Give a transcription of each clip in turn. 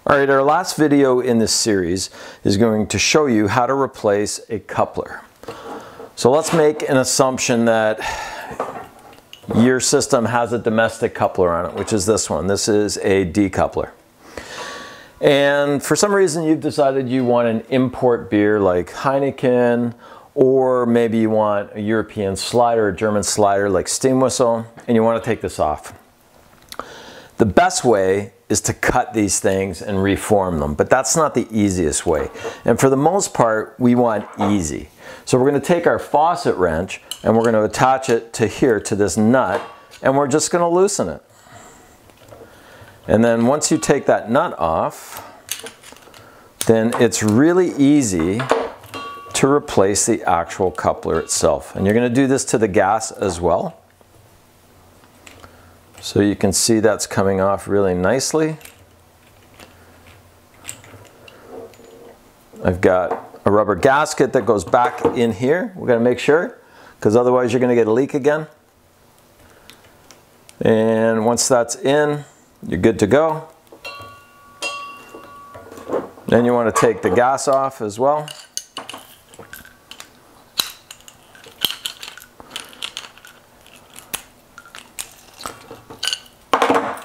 All right, our last video in this series is going to show you how to replace a coupler. So let's make an assumption that your system has a domestic coupler on it, which is this one. This is a decoupler. And for some reason you've decided you want an import beer like Heineken, or maybe you want a European slider, a German slider like Steam Whistle, and you want to take this off. The best way is to cut these things and reform them, but that's not the easiest way. And for the most part, we want easy. So we're going to take our faucet wrench and we're going to attach it to here, to this nut, and we're just going to loosen it. And then once you take that nut off, then it's really easy to replace the actual coupler itself. And you're going to do this to the gas as well. So you can see that's coming off really nicely. I've got a rubber gasket that goes back in here. We're going to make sure, because otherwise you're going to get a leak again. And once that's in, you're good to go. Then you want to take the gas off as well.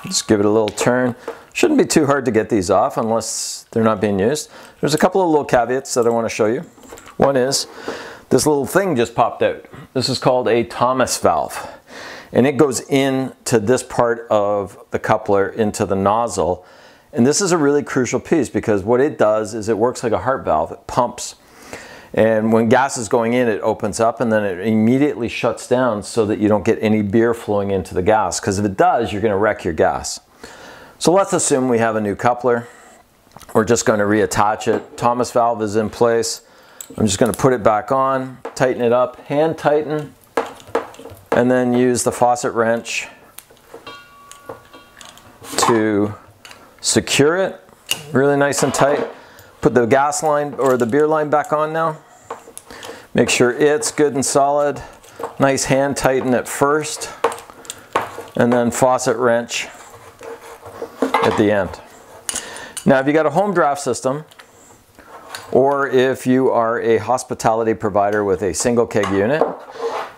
Just give it a little turn. Shouldn't be too hard to get these off unless they're not being used. There's a couple of little caveats that I want to show you. One is this little thing just popped out. This is called a Thomas valve, and it goes into this part of the coupler, into the nozzle. And this is a really crucial piece because what it does is it works like a heart valve. It pumps. And when gas is going in, it opens up and then it immediately shuts down so that you don't get any beer flowing into the gas. Because if it does, you're going to wreck your gas. So let's assume we have a new coupler. We're just going to reattach it. Thomas valve is in place. I'm just going to put it back on, tighten it up, hand tighten, and then use the faucet wrench to secure it really nice and tight. Put the gas line or the beer line back on now. Make sure it's good and solid. Nice hand tighten at first, and then faucet wrench at the end. Now if you got a home draft system, or if you are a hospitality provider with a single keg unit,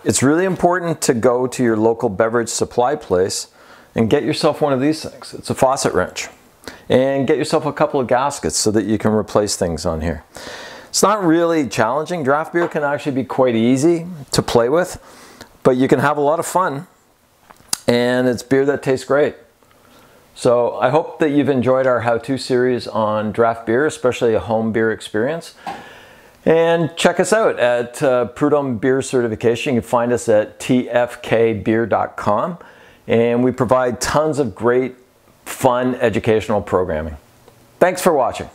it's really important to go to your local beverage supply place and get yourself one of these things. It's a faucet wrench. And get yourself a couple of gaskets so that you can replace things on here. It's not really challenging. Draft beer can actually be quite easy to play with, but you can have a lot of fun, and it's beer that tastes great. So I hope that you've enjoyed our how-to series on draft beer, especially a home beer experience. And check us out at Prud'homme Beer Certification. You can find us at tfkbeer.com, and we provide tons of great fun educational programming. Thanks for watching.